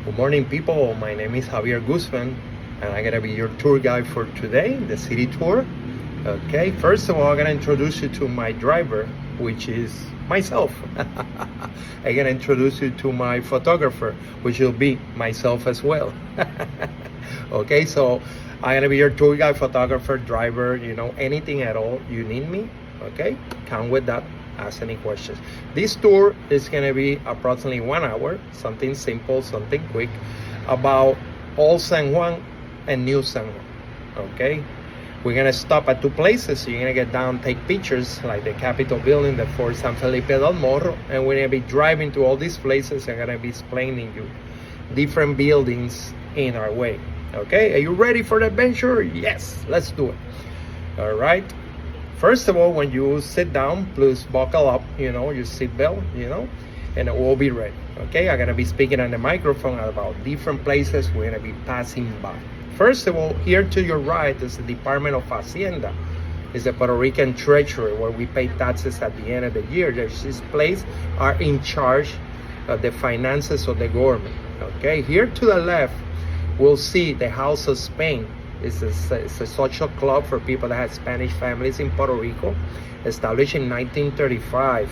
Good morning, people. My name is Javier Guzmán, and I'm gonna be your tour guide for today, the city tour. Okay, first of all, I'm gonna introduce you to my driver, which is myself. I'm gonna introduce you to my photographer, which will be myself as well. Okay, so I'm gonna be your tour guide, photographer, driver, anything at all you need me. Okay, come with that. Ask any questions. This tour is going to be approximately 1 hour, something simple, something quick, about Old San Juan and New San Juan. Okay, we're going to stop at two places. You're going to get down, take pictures like the Capitol building, the Fort San Felipe del Morro, and we're going to be driving to all these places and going to be explaining you different buildings in our way. Okay, are you ready for the adventure? Yes, let's do it. All right. First of all, when you sit down, please buckle up, your seatbelt, and we'll be ready. Okay, I'm gonna be speaking on the microphone about different places we're gonna be passing by. First of all, here to your right is the Department of Hacienda. It's the Puerto Rican Treasury where we pay taxes at the end of the year. This place are in charge of the finances of the government. Okay, here to the left, we'll see the House of Spain. It's a social club for people that have Spanish families in Puerto Rico, established in 1935.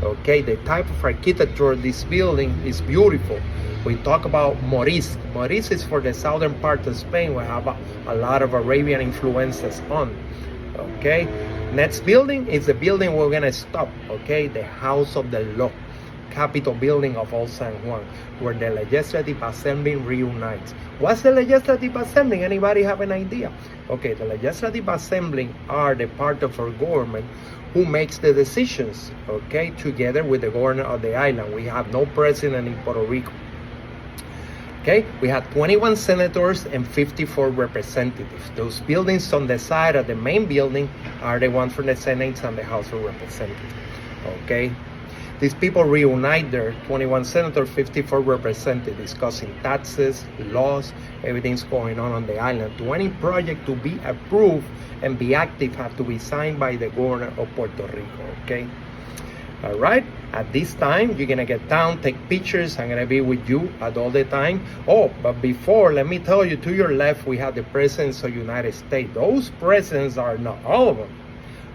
Okay, the type of architecture of this building is beautiful. We talk about Morisque. Morisque is for the southern part of Spain. We have a lot of Arabian influences on. Okay, next building is the building we're gonna stop. Okay, the House of the Law, Capitol building of Old San Juan, where the Legislative Assembly reunites. What's the Legislative Assembly? Anybody have an idea? Okay, the Legislative Assembly are the part of our government who makes the decisions, okay, together with the governor of the island. We have no president in Puerto Rico. Okay, we have 21 senators and 54 representatives. Those buildings on the side of the main building are the ones for the Senate and the House of Representatives. Okay. These people reunite their 21 senators, 54 representatives, discussing taxes, laws, everything's going on the island. To any project to be approved and be active have to be signed by the governor of Puerto Rico, okay? All right, at this time, you're gonna get down, take pictures. I'm gonna be with you at all the time. Oh, but before, let me tell you, to your left, we have the presidents of the United States. Those presidents are not all of them,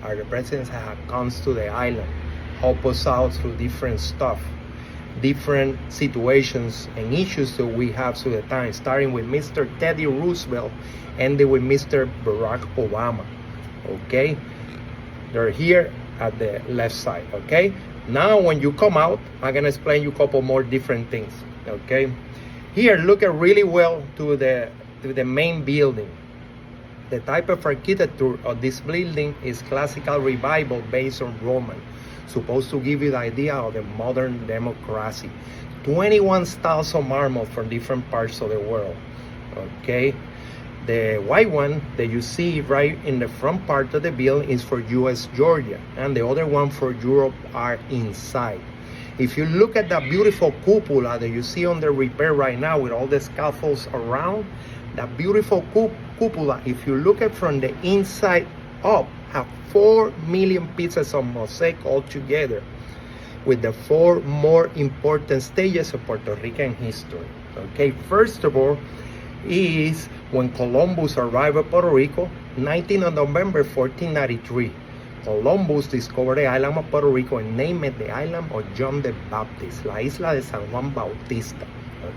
are the presidents that have come to the island, help us out through different stuff, different situations and issues that we have through the time, starting with Mr. Teddy Roosevelt, ending with Mr. Barack Obama. Okay, they're here at the left side. Okay, now when you come out, I'm gonna explain you a couple more different things. Okay, here look at really well to the main building. The type of architecture of this building is classical revival based on Roman, supposed to give you the idea of the modern democracy. 21 styles of marble from different parts of the world. Okay, the white one that you see right in the front part of the building is for US Georgia, and the other one for Europe are inside. If you look at that beautiful cupola that you see under repair right now with all the scaffolds around, that beautiful cupola, if you look at from the inside up, have 4 million pieces of mosaic all together with the 4 more important stages of Puerto Rican history. Okay, first of all is when Columbus arrived at Puerto Rico, 19th of November 1493. Columbus discovered the island of Puerto Rico and named the island of John the Baptist, La Isla de San Juan Bautista.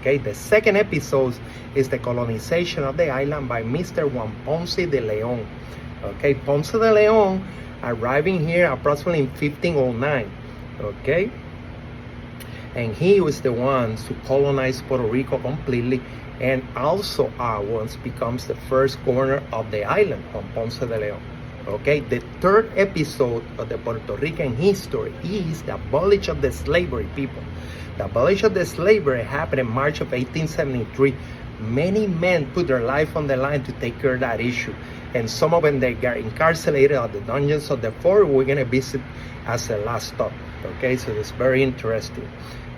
Okay, the second episode is the colonization of the island by Mr. Juan Ponce de Leon. Okay, Ponce de Leon arriving here approximately in 1509. Okay, and he was the one to colonize Puerto Rico completely, and also once becomes the first governor of the island, Juan Ponce de Leon. Okay, the third episode of the Puerto Rican history is the abolition of the slavery, people. The abolition of the slavery happened in March of 1873. Many men put their life on the line to take care of that issue. And some of them, they got incarcerated at the dungeons of the fort. We're going to visit as a last stop. Okay, so it's very interesting.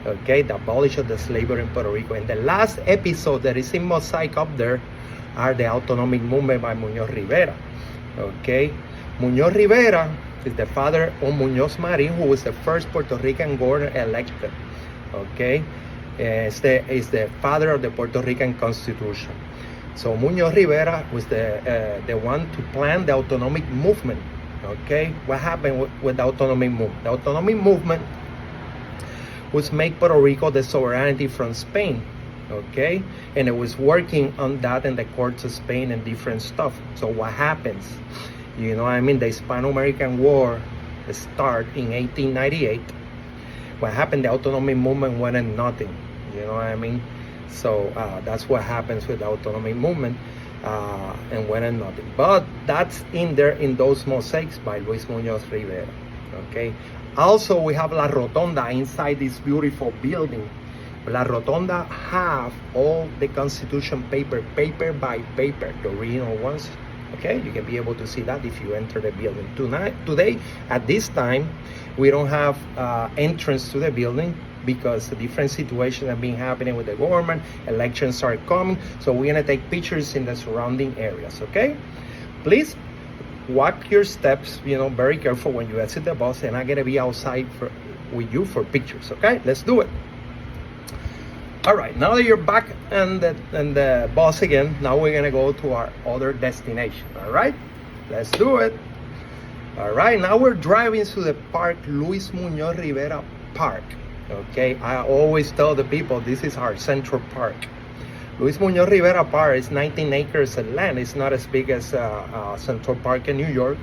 Okay, the abolition of the slavery in Puerto Rico. And the last episode that is in mosaic up there are the autonomic movement by Muñoz Rivera. Okay, Muñoz Rivera is the father of Muñoz Marin, who was the first Puerto Rican governor elected. Okay, Is the father of the Puerto Rican Constitution. So Muñoz Rivera was the one to plan the autonomic movement. Okay, what happened with the autonomic movement? The autonomic movement was make Puerto Rico the sovereignty from Spain. Okay, and it was working on that in the courts of Spain and different stuff. So what happens? You know what I mean? The Hispano-American War started in 1898. What happened? The autonomic movement went in nothing. You know what I mean? So that's what happens with the autonomic movement, and went in nothing. But that's in there in those mosaics by Luis Muñoz Rivera. Okay. Also, we have La Rotonda inside this beautiful building. La Rotonda have all the Constitution paper by paper, the original ones. Okay, you can be able to see that if you enter the building. Today, at this time, we don't have entrance to the building because different situations have been happening with the government. Elections are coming, so we're gonna take pictures in the surrounding areas. Okay, please walk your steps. You know, very careful when you exit the bus, and I'm gonna be outside with you for pictures. Okay, let's do it. All right, now that you're back in the bus again, now we're gonna go to our other destination. All right, let's do it. All right, now we're driving to the park, Luis Muñoz Rivera Park. Okay, I always tell the people this is our central park. Luis Muñoz Rivera Park is 19 acres of land. It's not as big as Central Park in New York,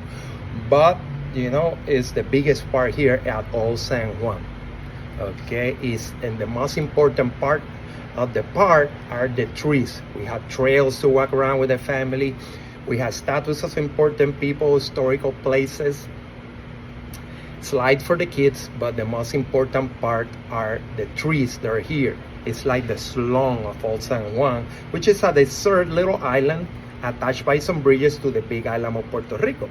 but you know, it's the biggest park here at Old San Juan. Okay, and the most important part of the park are the trees. We have trails to walk around with the family. We have statues of important people, historical places, slide for the kids, but the most important part are the trees that are here. It's like the slum of Old San Juan, which is a desert little island attached by some bridges to the big island of Puerto Rico.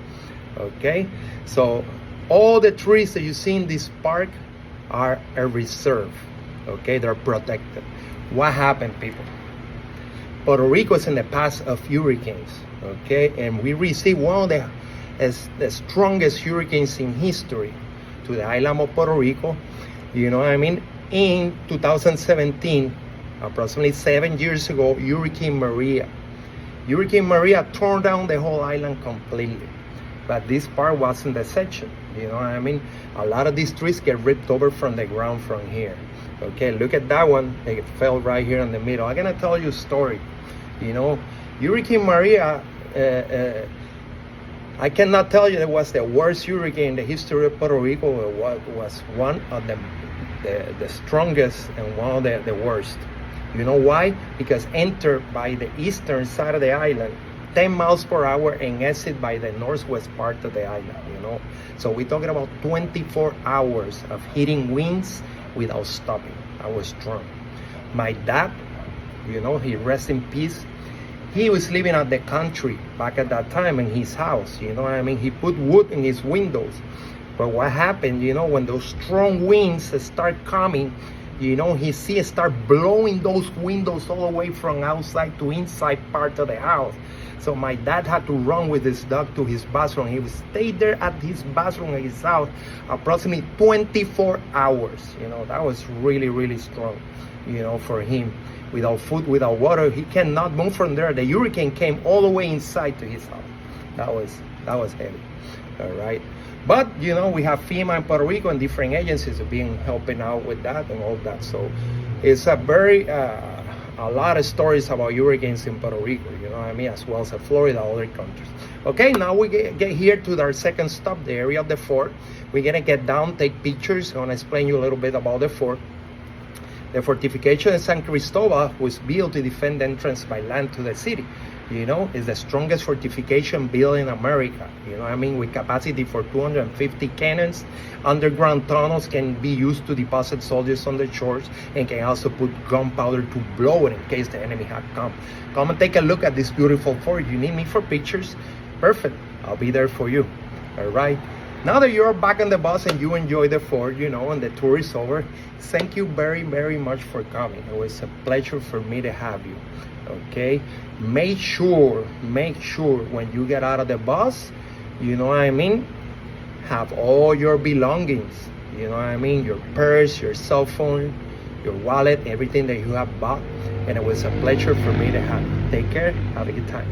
Okay, so all the trees that you see in this park are a reserve. Okay, they're protected. What happened, people? Puerto Rico is in the path of hurricanes. Okay, and we received one of the strongest hurricanes in history to the island of Puerto Rico. You know what I mean? In 2017, approximately 7 years ago, Hurricane Maria tore down the whole island completely. But this part wasn't the section. You know what I mean? A lot of these trees get ripped over from the ground from here. Okay, look at that one. It fell right here in the middle. I'm gonna tell you a story. You know, Hurricane Maria, I cannot tell you it was the worst hurricane in the history of Puerto Rico. It was one of the strongest and one of the worst. You know why? Because entered by the eastern side of the island, 10 miles per hour, and exit by the northwest part of the island, you know. So we're talking about 24 hours of hitting winds without stopping. I was strong. My dad, you know, he rests in peace. He was living out the country back at that time in his house, you know what I mean? He put wood in his windows. But what happened, you know, when those strong winds start coming, you know, he start blowing those windows all the way from outside to inside part of the house. So my dad had to run with his dog to his bathroom. He would stay there at his bathroom at his house approximately 24 hours. You know, that was really, really strong, you know, for him. Without food, without water, he cannot move from there. The hurricane came all the way inside to his house. That was heavy. All right. But, you know, we have FEMA in Puerto Rico and different agencies have been helping out with that and all that. So it's a very, a lot of stories about hurricanes in Puerto Rico, you know what I mean, as well as Florida, other countries. Okay, now we get here to our second stop, the area of the fort. We're gonna get down, take pictures. I'm gonna explain you a little bit about the fort. The fortification of San Cristobal was built to defend the entrance by land to the city. You know, it's the strongest fortification built in America. You know what I mean? With capacity for 250 cannons. Underground tunnels can be used to deposit soldiers on the shores and can also put gunpowder to blow it in case the enemy had come. Come and take a look at this beautiful fort. You need me for pictures? Perfect. I'll be there for you. All right. Now that you're back on the bus and you enjoy the fort, you know, and the tour is over, thank you very, very much for coming. It was a pleasure for me to have you. Okay, make sure when you get out of the bus, you know what I mean, have all your belongings, you know what I mean, your purse, your cell phone, your wallet, everything that you have bought. And it was a pleasure for me to have. Take care. Have a good time.